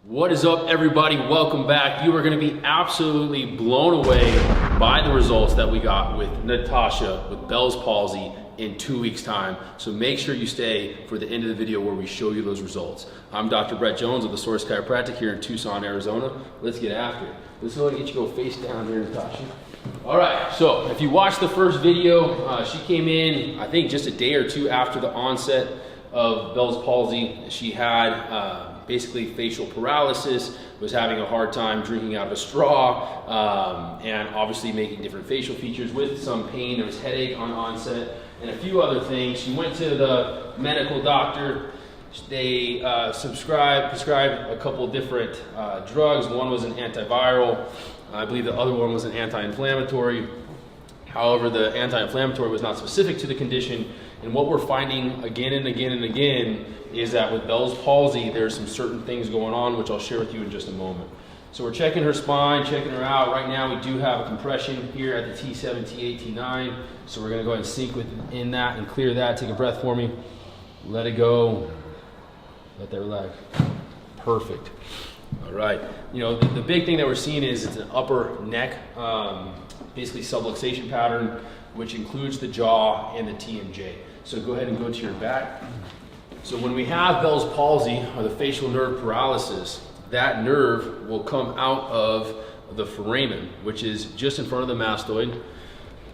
What is up, everybody? Welcome back. You are going to be absolutely blown away by the results that we got with Natasha with Bell's palsy in 2 weeks time. So make sure you stay for the end of the video where we show you those results. I'm Dr. Brett Jones of the Source Chiropractic here in Tucson, Arizona. Let's get after it. Let's go and get you go face down here, Natasha. All right, so if you watched the first video, she came in, I think just a day or two after the onset of Bell's palsy. She had basically facial paralysis, was having a hard time drinking out of a straw, and obviously making different facial features with some pain. There was headache on onset and a few other things. She went to the medical doctor. They prescribed a couple different drugs. One was an antiviral. I believe the other one was an anti-inflammatory. However, the anti-inflammatory was not specific to the condition. And what we're finding again and again and again is that with Bell's palsy, there's some certain things going on, which I'll share with you in just a moment. So we're checking her spine, checking her out. Right now, we do have a compression here at the T7, T8, T9. So we're gonna go ahead and sync within that and clear that. Take a breath for me. Let it go. Let that relax. Perfect. All right. You know, the big thing that we're seeing is it's an upper neck, basically subluxation pattern, which includes the jaw and the TMJ. So go ahead and go to your back. So when we have Bell's palsy or the facial nerve paralysis, that nerve will come out of the foramen, which is just in front of the mastoid.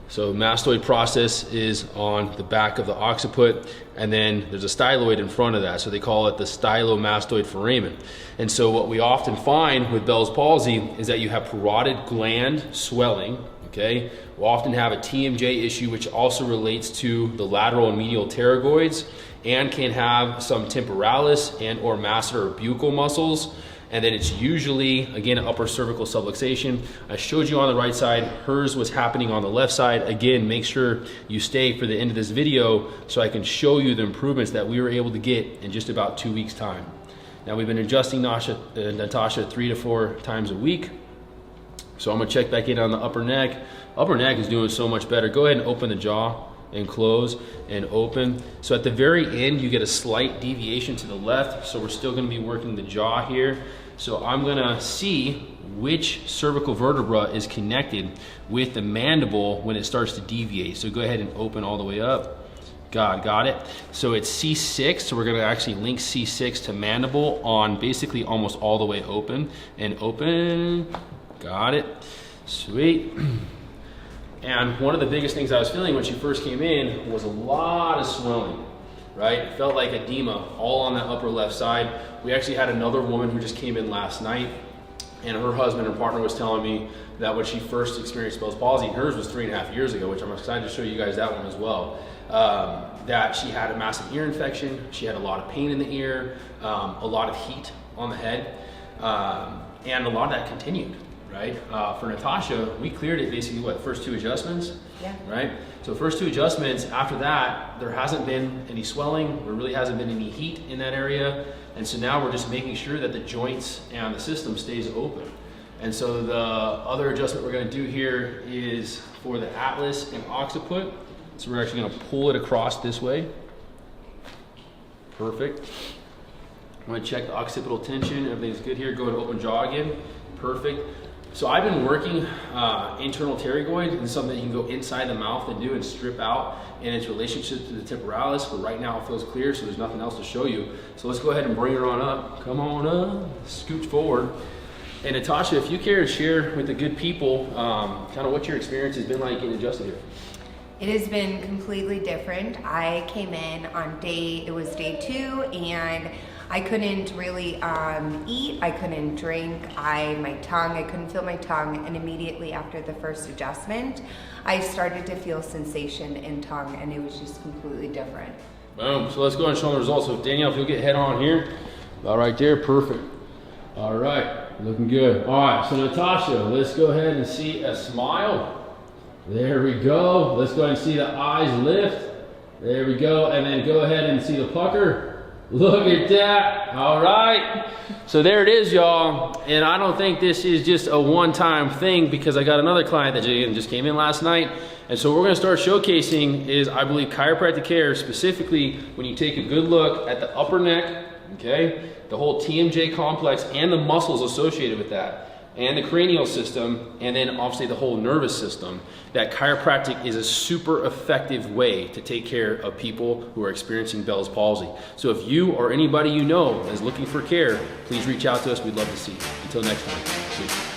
So mastoid process is on the back of the occiput, and then there's a styloid in front of that. So they call it the stylomastoid foramen. And so what we often find with Bell's palsy is that you have parotid gland swelling. Okay, we'll often have a TMJ issue, which also relates to the lateral and medial pterygoids, and can have some temporalis and or masseter or buccal muscles. And then it's usually, again, upper cervical subluxation. I showed you on the right side, hers was happening on the left side. Again, make sure you stay for the end of this video so I can show you the improvements that we were able to get in just about 2 weeks time. Now we've been adjusting Natasha 3 to 4 times a week. So I'm gonna check back in on the upper neck. Upper neck is doing so much better. Go ahead and open the jaw and close and open. So at the very end, you get a slight deviation to the left. So we're still gonna be working the jaw here. So I'm gonna see which cervical vertebra is connected with the mandible when it starts to deviate. So go ahead and open all the way up. Got it. So it's C6, so we're gonna actually link C6 to mandible on basically almost all the way open and open. Got it. Sweet. And one of the biggest things I was feeling when she first came in was a lot of swelling, right? It felt like edema all on that upper left side. We actually had another woman who just came in last night, and her husband and partner was telling me that when she first experienced Bell's palsy, hers was 3.5 years ago, which I'm excited to show you guys that one as well, that she had a massive ear infection. She had a lot of pain in the ear, a lot of heat on the head, and a lot of that continued. Right? For Natasha, we cleared it basically, what, first 2 adjustments? Yeah. Right? So first 2 adjustments, after that, there hasn't been any swelling, there really hasn't been any heat in that area, and so now we're just making sure that the joints and the system stays open. And so the other adjustment we're gonna do here is for the atlas and occiput. So we're actually gonna pull it across this way. Perfect. I'm gonna check the occipital tension, everything's good here. Go ahead and open jaw again. Perfect. So I've been working internal pterygoid, and something you can go inside the mouth and do and strip out in its relationship to the temporalis, but right now it feels clear, so there's nothing else to show you. So let's go ahead and bring her on up. Come on up, scooch forward. And Natasha, if you care to share with the good people kind of what your experience has been like getting adjusted here. It has been completely different. I came in on day 2, and I couldn't really eat, I couldn't drink, I couldn't feel my tongue, and immediately after the first adjustment, I started to feel sensation in tongue, and it was just completely different. Boom, so let's go ahead and show them the results. So Danielle, if you'll get head on here, about right there, perfect. All right, looking good. All right, so Natasha, let's go ahead and see a smile. There we go. Let's go ahead and see the eyes lift. There we go, and then go ahead and see the pucker. Look at that. All right. So there it is, y'all. And I don't think this is just a one-time thing, because I got another client that just came in last night. And so what we're going to start showcasing is, I believe, chiropractic care, specifically when you take a good look at the upper neck, okay? The whole TMJ complex and the muscles associated with that, and the cranial system, and then obviously the whole nervous system, that chiropractic is a super effective way to take care of people who are experiencing Bell's palsy. So if you or anybody you know is looking for care, please reach out to us. We'd love to see you. Until next time, peace.